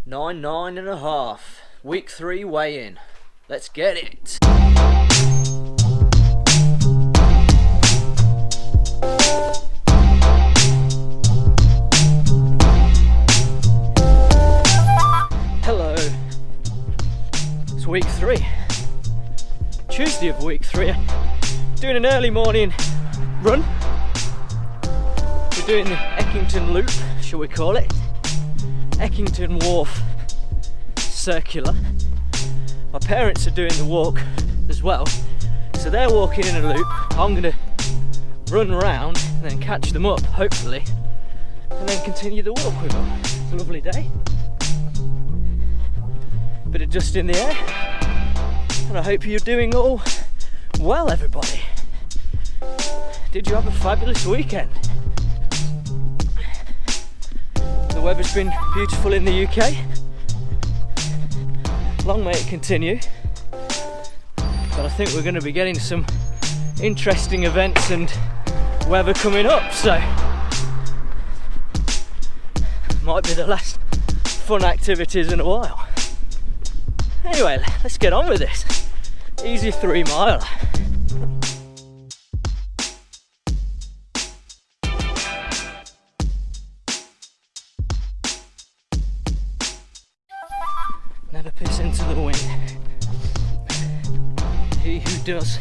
9.5. Week 3 weigh-in. Let's get it. Hello. It's week 3. Tuesday of week 3. Doing an early morning run. We're doing the Eckington Loop, shall we call it? Eckington Wharf Circular. My parents are doing the walk as well, so they're walking in a loop. I'm gonna run around and then catch them up, hopefully, and then continue the walk with them. It's a lovely day. Bit of dust in the air, and I hope you're doing all well, everybody. Did you have a fabulous weekend? The weather's been beautiful in the UK. Long may it continue. But I think we're going to be getting some interesting events and weather coming up, so might be the last fun activities in a while. Anyway, let's get on with this. Easy 3 mile. Never piss into the wind. He who does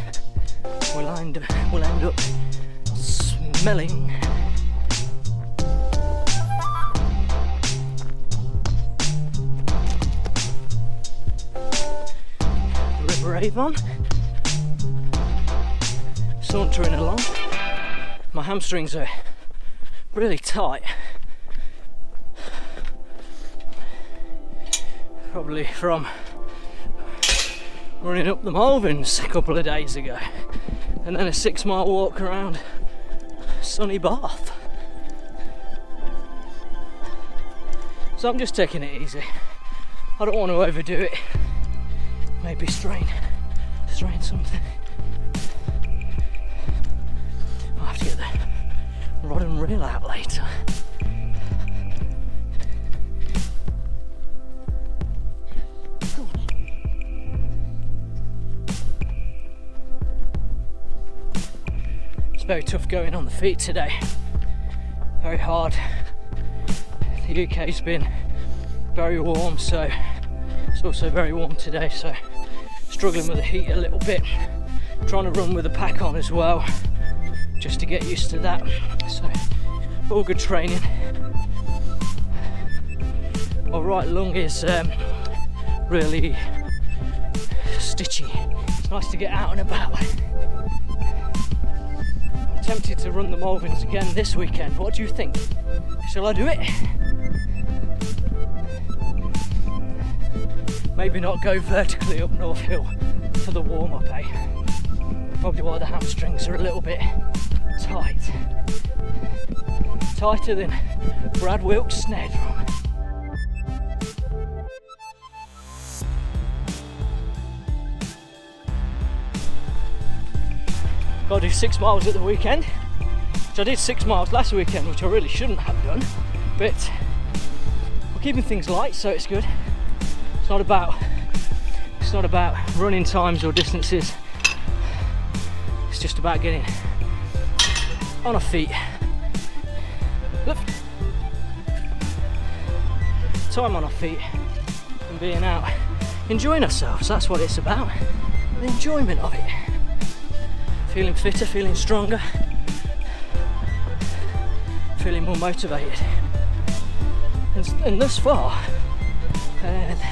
will end up smelling. The River Avon. Sauntering along. My hamstrings are really tight. Probably from running up the Malverns a couple of days ago, and then a 6 mile walk around sunny Bath. So I'm just taking it easy. I don't want to overdo it. Maybe strain something. I'll have to get the rod and reel out later. Very tough going on the feet today, very hard. The UK's been very warm, so it's also very warm today, so struggling with the heat a little bit. Trying to run with a pack on as well, just to get used to that, so all good training. My right lung is really stitchy. It's nice to get out and about. Tempted to run the Malverns again this weekend. What do you think? Shall I do it? Maybe not go vertically up North Hill for the warm-up, eh? Probably why the hamstrings are a little bit tight. Tighter than Brad Wilkes' snare drum. Got to do 6 miles at the weekend, which I did 6 miles last weekend, which I really shouldn't have done, but we're keeping things light, so it's good. It's not about running times or distances. It's just about getting on our feet. Look. Time on our feet and being out, enjoying ourselves. That's what it's about. The enjoyment of it. Feeling fitter, feeling stronger, feeling more motivated. And thus far,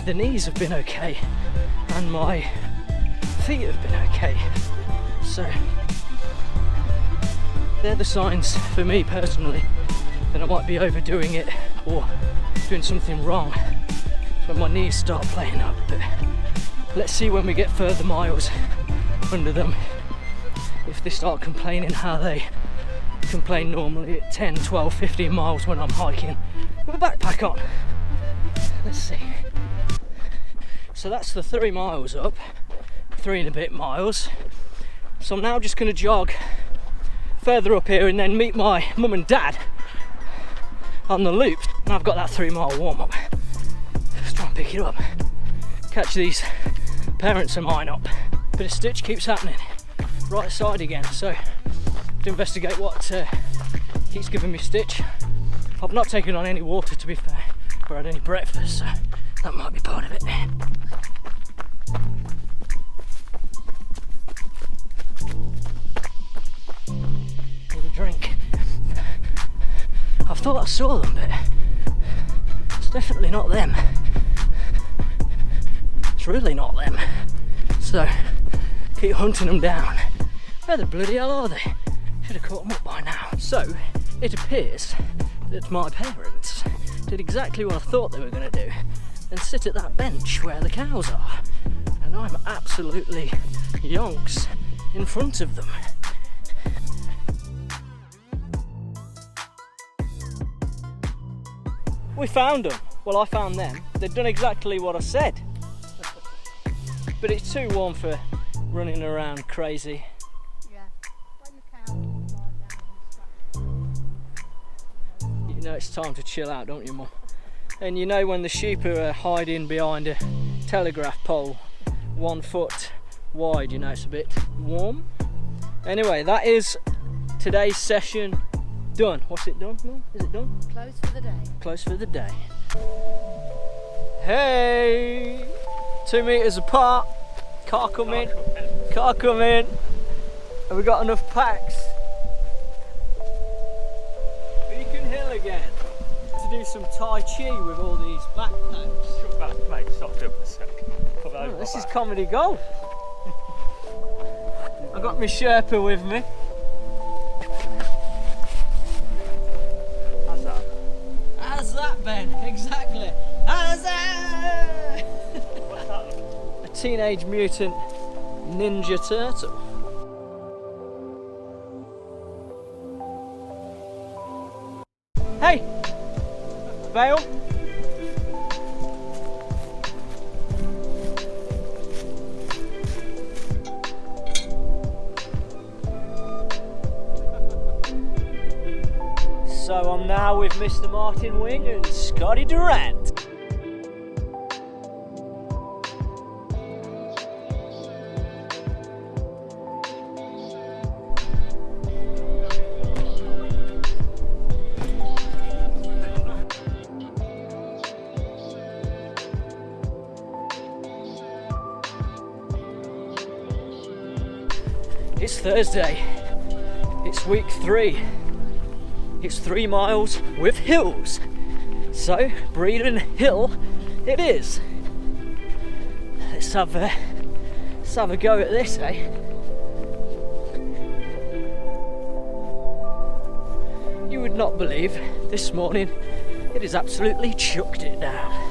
the knees have been okay, and my feet have been okay. So they're the signs for me personally that I might be overdoing it or doing something wrong. It's when my knees start playing up. But let's see when we get further miles under them, if they start complaining how they complain normally at 10, 12, 15 miles when I'm hiking with a backpack on. Let's see. So that's the 3 miles up, 3 and a bit miles. So I'm now just going to jog further up here and then meet my mum and dad on the loop. And I've got that 3 mile warm up. and pick it up. Catch these parents of mine up. But a stitch keeps happening. Right side again, so to investigate what keeps giving me stitch. I've not taken on any water, to be fair, or had any breakfast, so that might be part of it. Need a drink. I thought I saw them, but it's definitely not them. It's really not them. So keep hunting them down. Where the bloody hell are they? Should have caught them up by now. So it appears that my parents did exactly what I thought they were going to do and sit at that bench where the cows are, and I'm absolutely yonks in front of them. We found them. Well, I found them. They'd done exactly what I said. But it's too warm for running around crazy. Yeah. When the cows lie down and You know it's time to chill out, don't you, Mum? And you know when the sheep are hiding behind a telegraph pole 1 foot wide, you know it's a bit warm. Anyway, that is today's session done. What's it done, Mum? Is it done? closed for the day. Close for the day. Hey! 2 meters apart. Car come in. Car come in. Have we got enough packs? Beacon Hill again. To do some Tai Chi with all these backpacks. Shut back, mate, stop doing a sec. Oh, this is comedy gold. I got my Sherpa with me. How's that? How's that, Ben? Exactly. How's that? What's that? A Teenage Mutant Ninja Turtle. Hey! Vale? So I'm now with Mr. Martin Wing and Scotty Durant. It's Thursday. It's week 3. It's 3 miles with hills. So, Breeden Hill it is. Let's have a go at this, eh? You would not believe this morning it has absolutely chucked it down.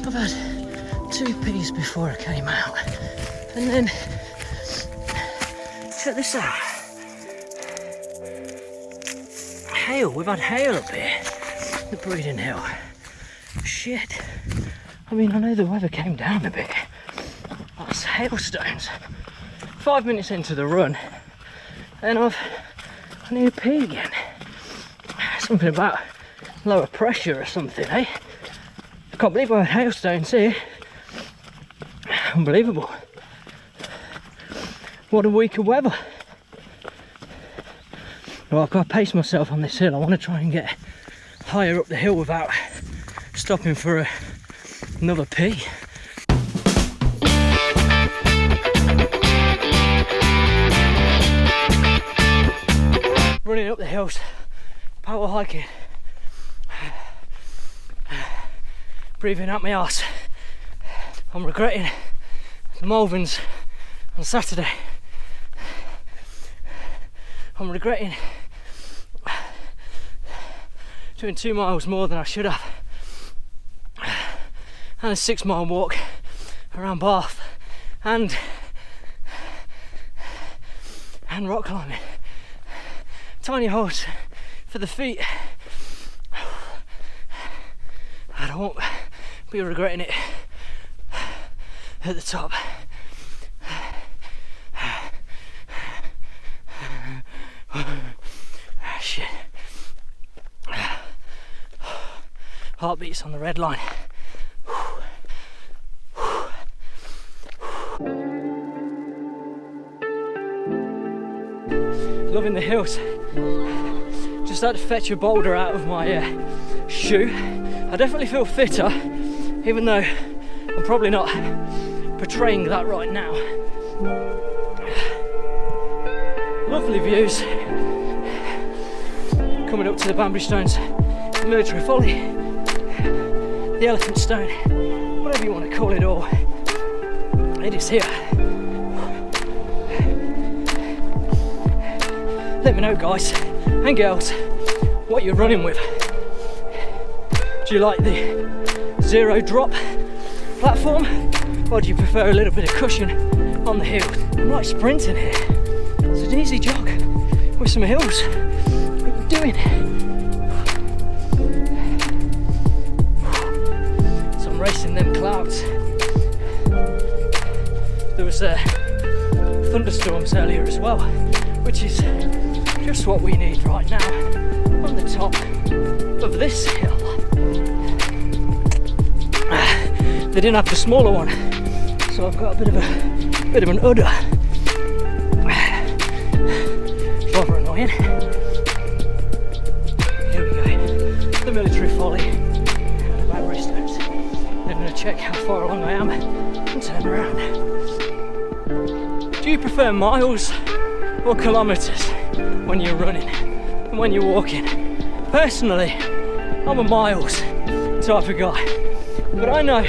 I've had 2 peas before I came out, and then check this out. Hail, we've had hail up here, the Breeden Hill. Shit. I mean, I know the weather came down a bit. That's hailstones. 5 minutes into the run, and I need a pee again. Something about lower pressure or something, eh? I can't believe I had hailstones here. Unbelievable. What a week of weather. Well, I've got to pace myself on this hill. I want to try and get higher up the hill without stopping for another pee. Running up the hills, power hiking. Breathing out my arse. I'm regretting the Malverns on Saturday. I'm regretting doing 2 miles more than I should have, and a 6 mile walk around Bath, and rock climbing. Tiny holes for the feet, I won't be regretting it at the top. Shit. Heartbeats on the red line. Loving the hills. Just had to fetch a boulder out of my shoe. I definitely feel fitter, even though I'm probably not portraying that right now. Lovely views. Coming up to the bamboo stones, the military folly, the elephant stone, whatever you want to call it all. It is here. Let me know, guys and girls, what you're running with. Do you like the zero drop platform, or do you prefer a little bit of cushion on the hills? I'm like sprinting here. It's an easy jog with some hills. What are you doing? So I'm racing them clouds. There was thunderstorms earlier as well, which is just what we need right now on the top of this hill. They didn't have the smaller one, so I've got a bit of an udder. Rather annoying. Here we go. The military folly and the battery stones. I'm going to check how far along I am and turn around. Do you prefer miles or kilometres when you're running and when you're walking? Personally, I'm a miles type of guy, but I know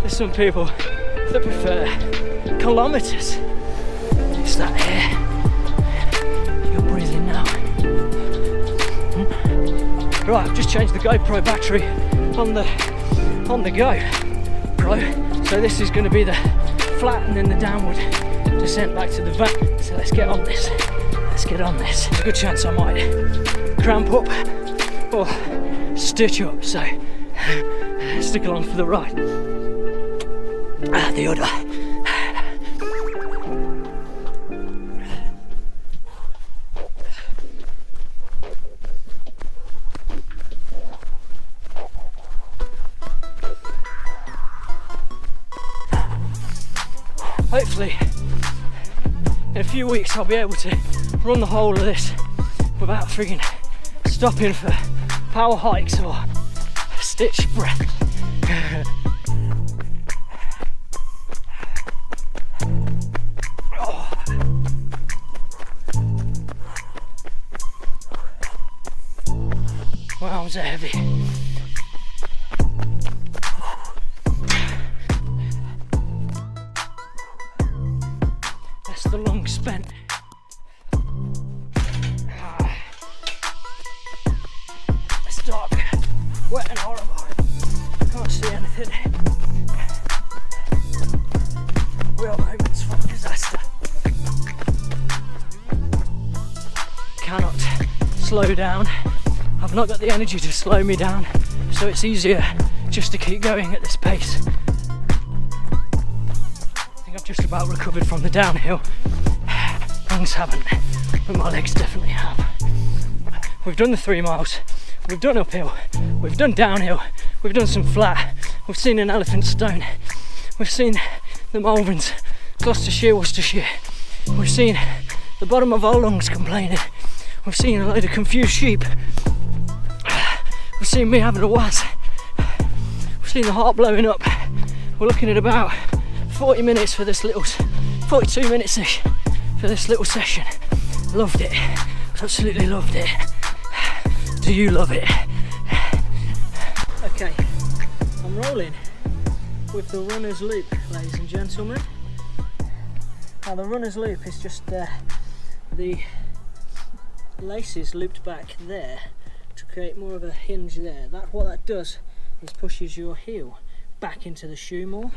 there's some people that prefer kilometres. It's that air you're breathing now. Right, I've just changed the GoPro battery on the GoPro, so this is going to be the flat and then the downward descent back to the van. So let's get on this. Let's get on this. There's a good chance I might cramp up or stitch up, so stick along for the ride. The udder. Hopefully in a few weeks I'll be able to run the whole of this without frigging stopping for power hikes or stitch breath. My arms are heavy. That's the long spent. It's dark, wet and horrible. Can't see anything. Real moments from disaster. Cannot slow down. I've not got the energy to slow me down, so it's easier just to keep going at this pace. I think I've just about recovered from the downhill. Lungs haven't, but my legs definitely have. We've done the 3 miles, we've done uphill, we've done downhill, we've done some flat, we've seen an elephant stone, we've seen the Malverns, Gloucestershire, Worcestershire, we've seen the bottom of our lungs complaining, we've seen a load of confused sheep, we've seen me having a waz, we've seen the heart blowing up. We're looking at about 40 minutes for this little, 42 minutes-ish for this little session. Loved it, absolutely loved it. Do you love it? Okay, I'm rolling with the runner's loop, ladies and gentlemen. Now the runner's loop is just the laces looped back there to create more of a hinge there. What that does is pushes your heel back into the shoe more,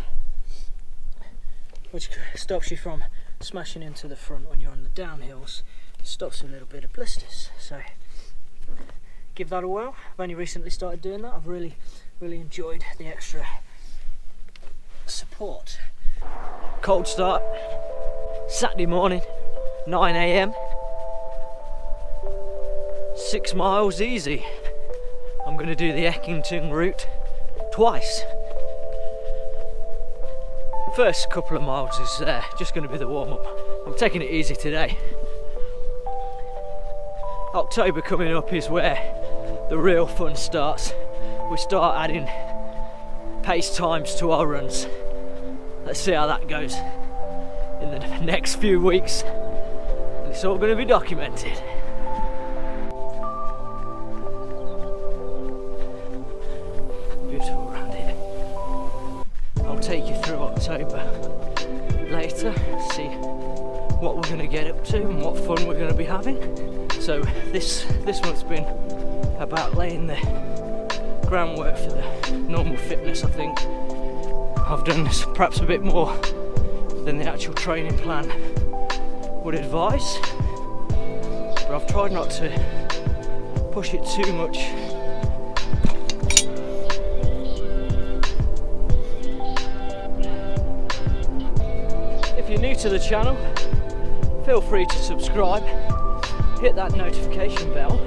which stops you from smashing into the front when you're on the downhills. It stops a little bit of blisters, so give that a whirl. I've only recently started doing that. I've really enjoyed the extra support. Cold start, Saturday morning, 9 AM, 6 miles easy. I'm going to do the Eckington route twice. First couple of miles is just going to be the warm-up. I'm taking it easy today. October coming up is where the real fun starts. We start adding pace times to our runs. Let's see how that goes in the next few weeks. And it's all going to be documented. Beautiful around here. I'll take you through October later, see what we're going to get up to and what fun we're going to be having. So this month's been about laying the groundwork for the normal fitness. I think I've done this perhaps a bit more than the actual training plan would advise, but I've tried not to push it too much. If you're new to the channel, feel free to subscribe, hit that notification bell,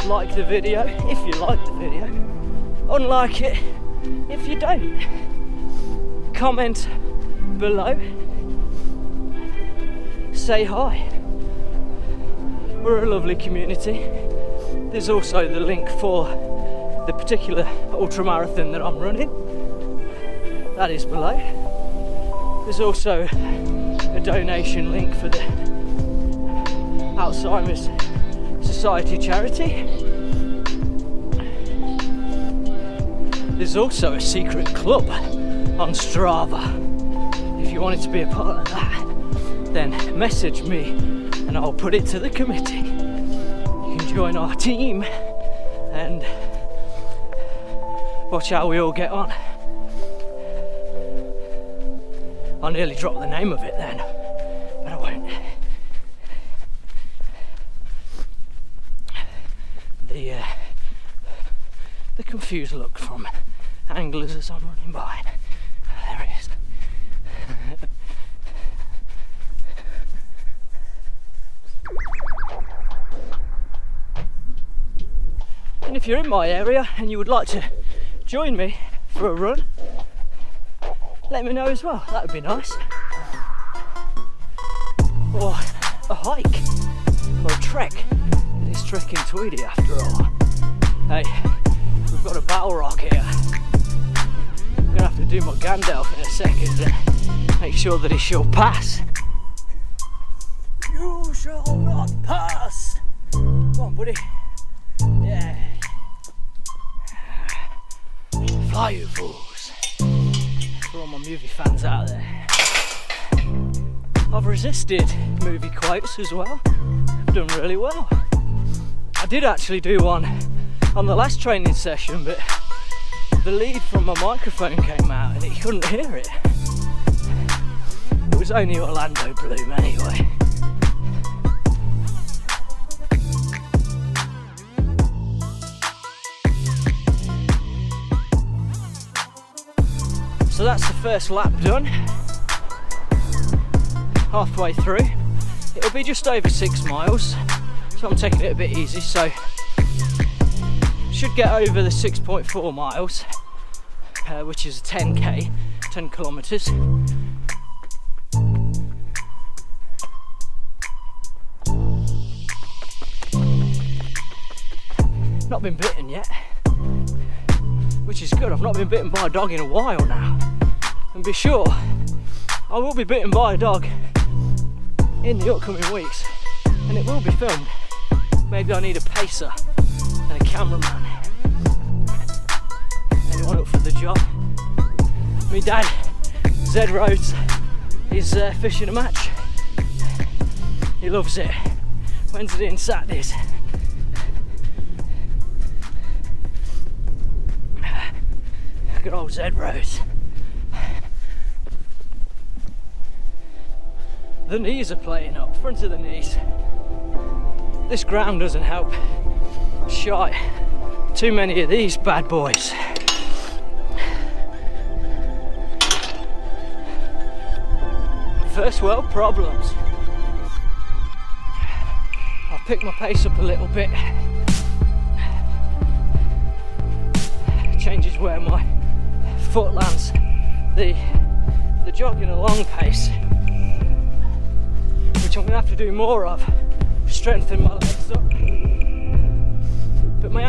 like the video if you like the video, unlike it if you don't. Comment below, say hi. We're a lovely community. There's also the link for the particular ultramarathon that I'm running. That is below. There's also a donation link for the Alzheimer's Society charity. There's also a secret club on Strava. If you wanted to be a part of that, then message me and I'll put it to the committee. You can join our team and watch how we all get on. I nearly dropped the name of it then, but I won't. The confused look from anglers as I'm running by. There he is. And if you're in my area and you would like to join me for a run, let me know as well. That would be nice. Or a hike, or a trek. It is trekking Tweedy after all. Hey, we've got a battle rock here. I'm gonna have to do my Gandalf in a second and make sure that he shall pass. You shall not pass. Come on, buddy. Yeah. Fly, you fools. For all my movie fans out there. I've resisted movie quotes as well. I've done really well. I did actually do one on the last training session, but the lead from my microphone came out and he couldn't hear it. It was only Orlando Bloom anyway. So that's the first lap done. Halfway through. It'll be just over 6 miles, so I'm taking it a bit easy, so should get over the 6.4 miles, which is 10k, 10 kilometers. Not been bitten yet, which is good. I've not been bitten by a dog in a while now, and be sure I will be bitten by a dog in the upcoming weeks, and it will be filmed. Maybe I need a pacer and a cameraman. Anyone up for the job? Me dad, Zed Rhodes, is fishing a match. He loves it. Wednesday and Saturdays. Good old Zed Rhodes. The knees are playing up, front of the knees. This ground doesn't help. Shite. Too many of these bad boys. First world problems. I'll pick my pace up a little bit. Changes where my foot lands. The jogging along pace, which I'm gonna have to do more of, strengthen my legs up. But my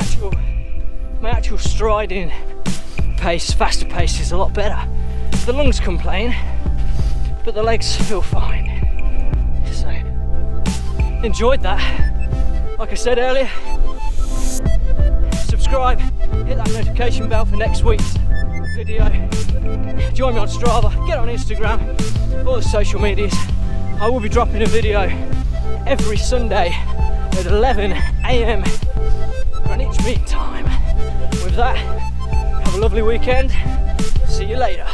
actual striding pace, faster pace, is a lot better. The lungs complain, but the legs feel fine. So, enjoyed that. Like I said earlier, subscribe, hit that notification bell for next week's video. Join me on Strava, get on Instagram, all the social medias. I will be dropping a video every Sunday at 11 AM Greenwich Mean Time. With that, have a lovely weekend. See you later.